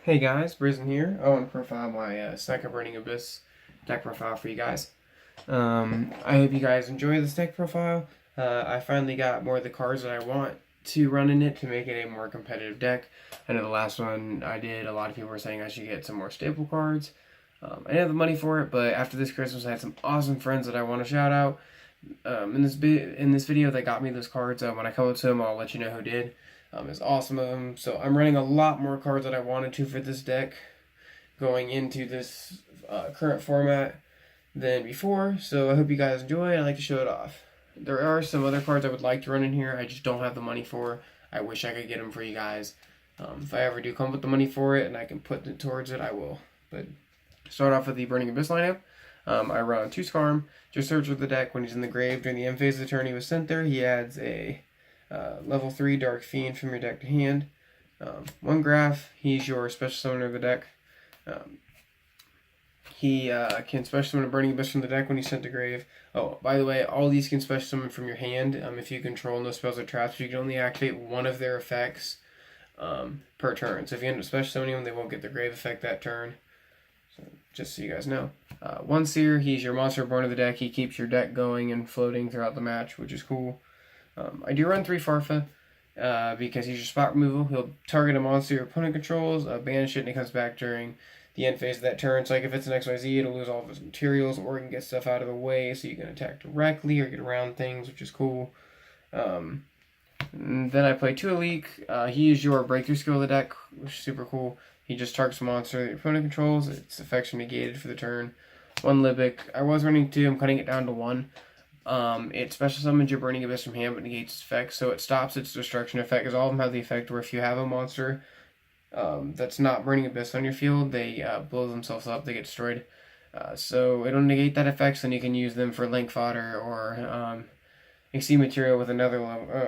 Hey guys, Brisen here. I want to profile my Second Burning Abyss deck profile for you guys. I hope you guys enjoy this deck profile. I finally got more of the cards that I want to run in it to make it a more competitive deck. I know the last one I did, a lot of people were saying I should get some more staple cards. I didn't have the money for it, but after this Christmas I had some awesome friends that I want to shout out. In this video that got me those cards. When I come up to them, I'll let you know who did. It's awesome of them. So I'm running a lot more cards that I wanted to for this deck going into this current format than before. So I hope you guys enjoy it. I like to show it off. There are some other cards I would like to run in here. I just don't have the money for. I wish I could get them for you guys. If I ever do come up with the money for it and I can put it towards it, I will. But start off with the Burning Abyss lineup. I run 2 Skarm. Just search with the deck when he's in the grave during the end phase of the turn he was sent there. He adds a level 3 Dark Fiend from your deck to hand. 1 Graph. He's your special summoner of the deck. He can special summon a Burning Abyss from the deck when he's sent to grave. Oh, by the way, all these can special summon from your hand. If you control no spells or traps, you can only activate one of their effects per turn. So if you end up special summoning them, they won't get the grave effect that turn. So just so you guys know. 1 Seer, he's your monster born of the deck. He keeps your deck going and floating throughout the match, which is cool. I do run 3 Farfa because he's your spot removal. He'll target a monster your opponent controls, banish it, and it comes back during the end phase of that turn. So like if it's an XYZ, it'll lose all of its materials, or it can get stuff out of the way so you can attack directly or get around things, which is cool. Then I play 2 Elite. He is your breakthrough skill of the deck, which is super cool. He just targets a monster that your opponent controls. Its effects are negated for the turn. 1 Libic. I was running 2. I'm cutting it down to 1. It special summons your Burning Abyss from hand but negates its effect, so it stops its destruction effect, because all of them have the effect where if you have a monster that's not Burning Abyss on your field, they blow themselves up, they get destroyed. So it'll negate that effect, so then you can use them for link fodder or exceed material with another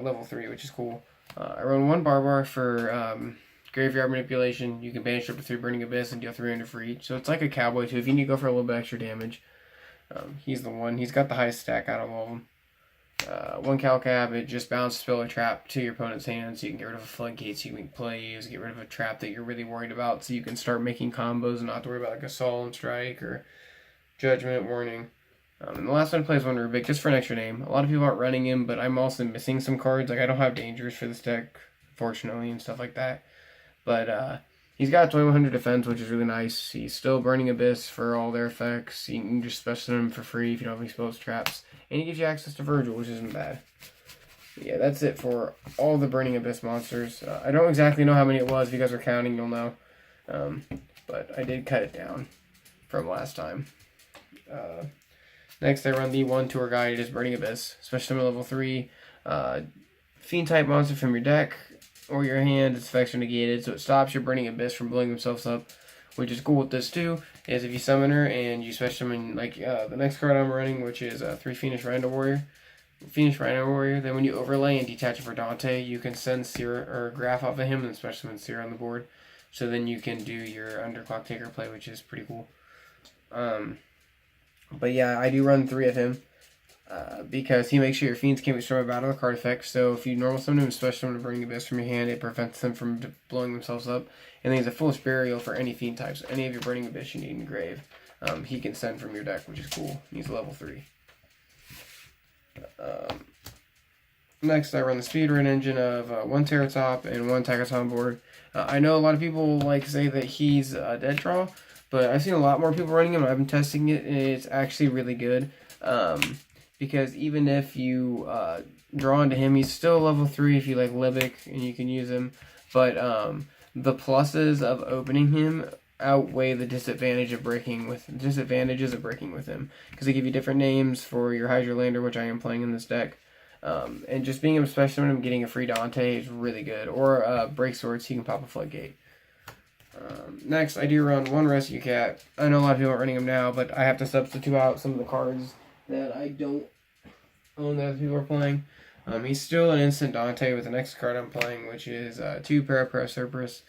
level 3, which is cool. I run 1 Barbar for graveyard manipulation. You can banish up to 3 Burning Abyss and deal 300 for each. So it's like a cowboy too. If you need to go for a little bit extra damage, he's the one. He's got the highest stack out of all of them. 1 Calcab, it just bounces spell or trap to your opponent's hand, so you can get rid of a floodgate, so you can make plays, get rid of a trap that you're really worried about, so you can start making combos and not have to worry about like a Solemn Strike or Judgment Warning. And the last one I play is 1 Rubik, just for an extra name. A lot of people aren't running him, but I'm also missing some cards. Like I don't have Dangers for this deck, fortunately, and stuff like that. But he's got 2100 defense, which is really nice. He's still Burning Abyss for all their effects. You can just special summon him for free if you don't have exposed traps. And he gives you access to Virgil, which isn't bad. But yeah, that's it for all the Burning Abyss monsters. I don't exactly know how many it was. If you guys are counting, you'll know. But I did cut it down from last time. Next, I run the 1 Tour Guide. It is Burning Abyss. Special summon level 3. Fiend type monster from your deck or your hand, its effects are negated, so it stops your Burning Abyss from blowing themselves up. Which is cool with this too, is if you summon her and you special summon, like the next card I'm running, which is 3 Fiendish Rhino Warrior. Then when you overlay and detach it for Dante, you can send Seer or Graph off of him and special summon Seer on the board. So then you can do your Underclock Taker play, which is pretty cool. But yeah, I do run 3 of him. Because he makes sure your fiends can't be destroyed by battle or card effects. So if you normal summon him, special summon a Burning Abyss from your hand, it prevents them from blowing themselves up. And then he's a Foolish Burial for any fiend types. So any of your Burning Abyss you need in the grave, he can send from your deck, which is cool. He's level 3. Next, I run the speedrun engine of 1 Teratop and 1 Takaton board. I know a lot of people like say that he's a dead draw, but I've seen a lot more people running him. I've been testing it, and it's actually really good. Because even if you draw into him, he's still level 3 if you like Libic and you can use him. But the pluses of opening him outweigh the disadvantages of breaking with him. Because they give you different names for your Hydrolander, which I am playing in this deck. And just being able to special summon him, getting a free Dante is really good. Or Break Swords, so you can pop a Floodgate. Next, I do run 1 Rescue Cat. I know a lot of people aren't running him now, but I have to substitute out some of the cards that I don't own that other people are playing. He's still an instant Dante with the next card I'm playing, which is 2 Parapara Cerberus.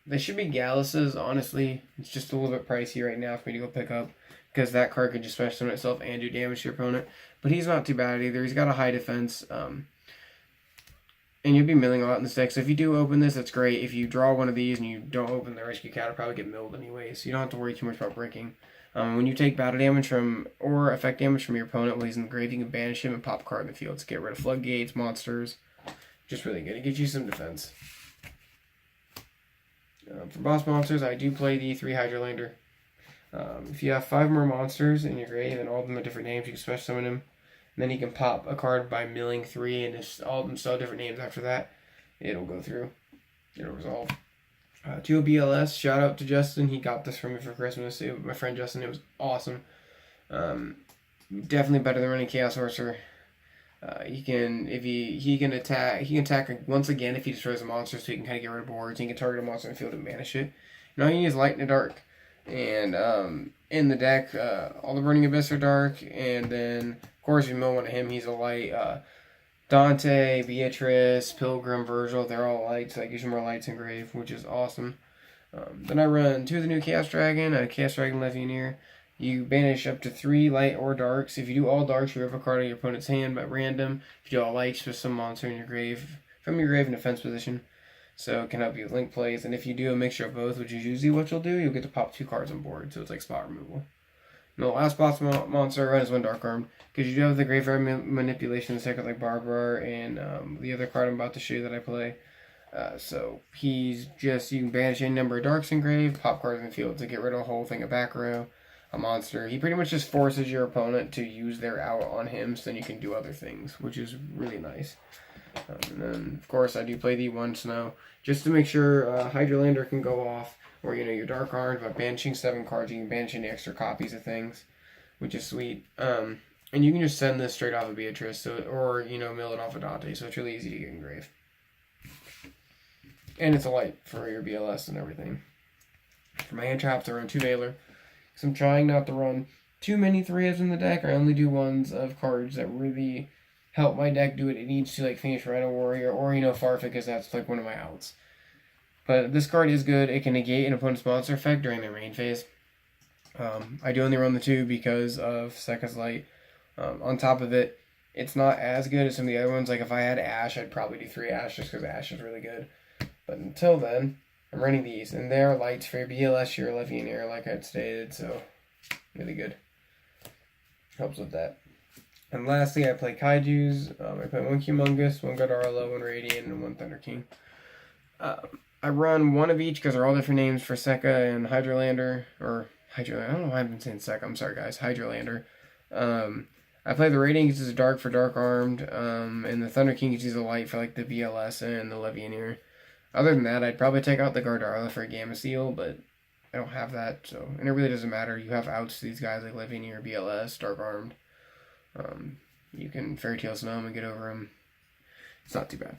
They should be Galluses, honestly. It's just a little bit pricey right now for me to go pick up, because that card can just special summon itself and do damage to your opponent. But he's not too bad either. He's got a high defense. And you'll be milling a lot in this deck. So if you do open this, that's great. If you draw one of these and you don't open the Rescue Cat, it'll probably get milled anyway. So you don't have to worry too much about breaking. When you take battle damage from or effect damage from your opponent while he's in the grave, you can banish him and pop a card in the field to get rid of floodgates, monsters. Just really good. It gives you some defense. For boss monsters, I do play the 3 Hydrolander. If you have 5 more monsters in your grave and all of them have different names, you can special summon them. And then you can pop a card by milling 3, and if all of them still have different names after that, it'll go through. It'll resolve. 2 BLS, shout out to Justin. He got this for me for Christmas. My friend Justin, it was awesome. Definitely better than running Chaos Sorcerer. He can attack once again if he destroys a monster, so he can kind of get rid of boards. He can target a monster in the field and banish it. Now he is light in the dark. And in the deck, all the Burning Abyss are dark, and then of course if you mill one of him, he's a light. Dante, Beatrice, Pilgrim, Virgil, they're all lights, so that gives you more lights in grave, which is awesome. Then I run 2 of the new Chaos Dragon, a Chaos Dragon Legionnaire. You banish up to 3 light or darks. If you do all darks, you remove a card out of your opponent's hand by random. If you do all lights, just some monster in your grave, from your grave in defense position. So it can help you with link plays. And if you do a mixture of both, which is usually what you'll do, you'll get to pop 2 cards on board. So it's like spot removal. And the last boss monster I run is one Dark Armed. Because you do have the Graveyard Manipulation second like Barbara and the other card I'm about to show you that I play. So he's just, you can banish any number of darks in grave, pop cards in the field to get rid of a whole thing of back row. A monster. He pretty much just forces your opponent to use their out on him so then you can do other things, which is really nice. And then, of course, I do play the 1 Snow just to make sure Hydrolander can go off, or your Dark Armed. By banishing 7 cards, you can banish any extra copies of things, which is sweet. And you can just send this straight off of Beatrice, or mill it off of Dante, so it's really easy to get in grave. And it's a light for your BLS and everything. For my hand traps, I run 2 Valor. So I'm trying not to run too many 3s in the deck. I only do ones of cards that really help my deck do what it needs to, like finish Rhino Warrior or, Farfetch'd, because that's like one of my outs. But this card is good. It can negate an opponent's monster effect during their main phase. I do only run the 2 because of Sekka's Light. On top of it, it's not as good as some of the other ones. Like if I had Ash, I'd probably do 3 Ash just because Ash is really good. But until then, I'm running these, and they're lights for your BLS, your Legionnaire, like I'd stated, so really good. Helps with that. And lastly, I play Kaijus. I play 1 Humongous, 1 Godarla, 1 Radiant, and 1 Thunder King. I run 1 of each because they're all different names for Sekka and Hydrolander, or Hydrolander. I don't know why I've been saying Sekka. I'm sorry, guys. Hydrolander. I play the Radiant because it's dark for Dark Armed, and the Thunder King uses a light for like the BLS and the Legionnaire. Other than that, I'd probably take out the Gardarla for a Gamma Seal, but I don't have that, so... And it really doesn't matter. You have outs to these guys like Legionnaire, BLS, Dark Armed. You can Fairy Tail Snow them and get over them. It's not too bad.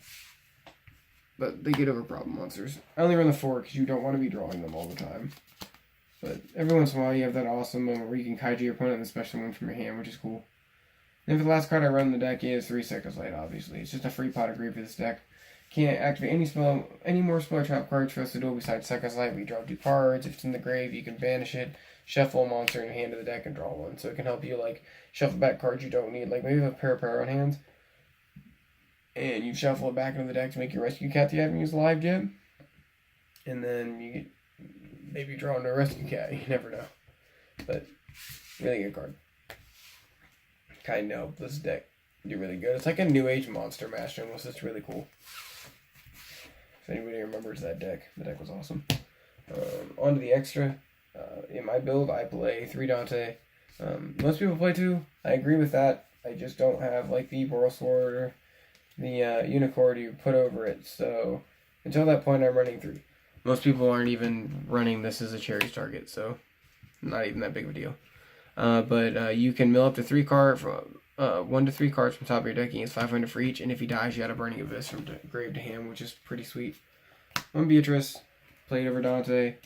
But they get over problem monsters. I only run the 4 because you don't want to be drawing them all the time. But every once in a while you have that awesome moment where you can Kaiju your opponent and special one from your hand, which is cool. And for the last card I run in the deck is 3 Sekka's Light, obviously. It's just a free pot of grief for this deck. Can't activate any more spell or trap cards for us to do besides Sekka's Light. We draw 2 cards. If it's in the grave, you can banish it, shuffle a monster in your hand to the deck, and draw 1. So it can help you like shuffle back cards you don't need. Like maybe you have a pair on hands, and you shuffle it back into the deck to make your Rescue Cat that you haven't used live yet. And then you get, maybe draw into a Rescue Cat. You never know. But really good card. Kind of help this deck do really good. It's like a New Age monster master almost. It's really cool. If anybody remembers that deck, the deck was awesome. On to the extra. In my build, I play 3 Dante. Most people play 2. I agree with that. I just don't have like the Boral Sword or the Unicorn to put over it. So until that point, I'm running 3. Most people aren't even running this as a Cherries target, so not even that big of a deal. But you can mill up to 3 cards, 1 to 3 cards from top of your deck. It's 500 for each, and if he dies, you got a Burning Abyss from grave to hand, which is pretty sweet. 1 Beatrice, played over Dante.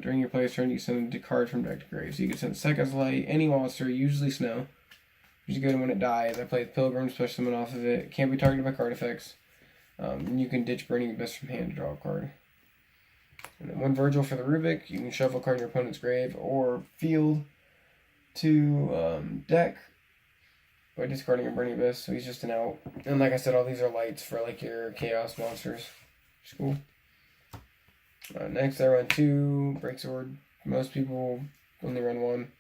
During your player's turn, you send a card from deck to grave. So you can send Sekka's Light, any monster, usually Snow, which is good when it dies. I play Pilgrim, special summon off of it. Can't be targeted by card effects. And you can ditch Burning Abyss from hand to draw a card. And then 1 Virgil for the Rubik. You can shuffle a card in your opponent's grave or field to deck. by discarding a Burning Abyss, so he's just an out. And like I said, all these are lights for like your Chaos monsters. Which is cool. Next, I run 2 Break Sword. Most people only run 1.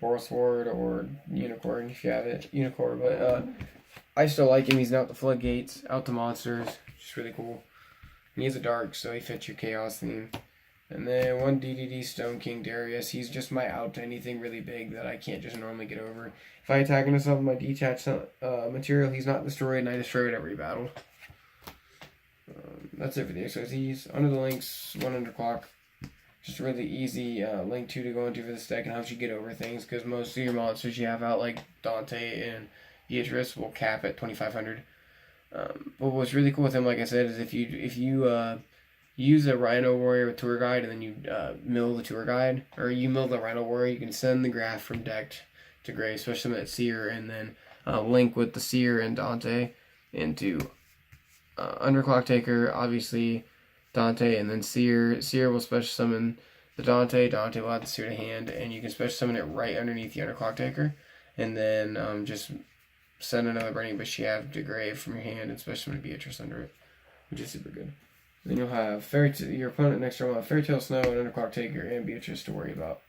Boral Sword or Unicorn if you have it. Unicorn, but I still like him. He's out the floodgates, out the monsters. Just really cool. And he's a dark, so he fits your Chaos theme. And then 1 DDD Stone King Darius. He's just my out to anything really big that I can't just normally get over. If I attack into something with my detached material, he's not destroyed, and I destroy it every battle. That's it for the XYZs. Under the links, 1 underclock. Just a really easy link 2 to go into for this deck and helps you get over things, because most of your monsters you have out, like Dante and Beatrice, will cap at 2,500. But what's really cool with him, like I said, is if you use a Rhino Warrior with Tour Guide and then you mill the Tour Guide, or you mill the Rhino Warrior, you can send the graph from deck to grave, especially that Seer, and then link with the Seer and Dante into Underclock Taker, obviously Dante, and then Seer. Seer will special summon the Dante. Dante will have the Seer to hand, and you can special summon it right underneath the Underclock Taker, and then just send another Burning Abyss you have to grave from your hand and special summon Beatrice under it, which is super good. Then you'll have your opponent next turn will have Fairy Tail Snow and Underclock Taker and Beatrice to worry about.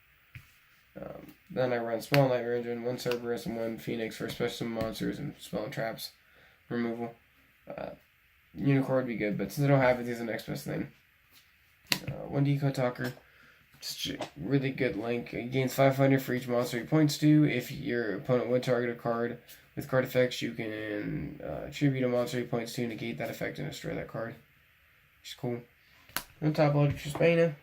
Then I run Spell Nightmare Engine, 1 Cerberus, and 1 Phoenix for special summon monsters and spell and traps removal. Unicorn would be good, but since I don't have it, he's the next best thing. 1 Decoy Talker, just a really good link. He gains 500 for each monster he points to. If your opponent would target a card with card effects, you can tribute a monster he points to, negate that effect, and destroy that card. Which is cool. On top, Logic Spina.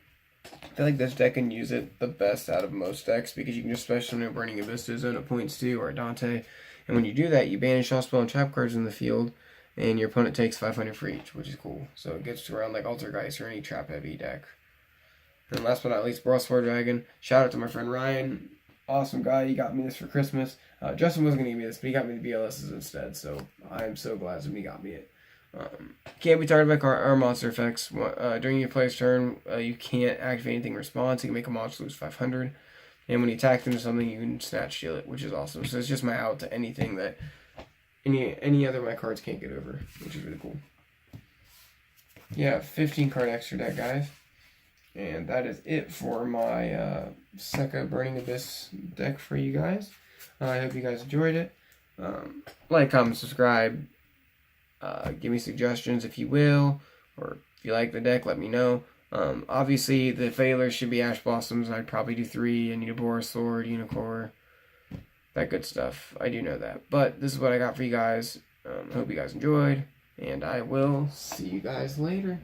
I feel like this deck can use it the best out of most decks, because you can just special summon Burning Abyss to zone it points to, or Dante. And when you do that, you banish all spell and trap cards in the field, and your opponent takes 500 for each, which is cool. So it gets to around like Altergeist or any trap-heavy deck. And last but not least, Boral Sword Dragon. Shout out to my friend Ryan. Awesome guy. He got me this for Christmas. Justin wasn't going to give me this, but he got me the BLSs instead. So I'm so glad that he got me it. Can't be targeted by our monster effects. During your player's turn, you can't activate anything in response. You can make a monster lose 500. And when you attack into something, you can snatch steal it, which is awesome. So it's just my out to anything that any other of my cards can't get over, which is really cool. Yeah, 15 card extra deck, guys. And that is it for my Sekka Burning Abyss deck for you guys. I hope you guys enjoyed it. Like, comment, subscribe. Give me suggestions if you will, or if you like the deck, let me know. Obviously, the failures should be Ash Blossoms. I'd probably do 3. I need a Boral Sword, Unicorn, that good stuff. I do know that. But this is what I got for you guys. Hope you guys enjoyed, and I will see you guys later.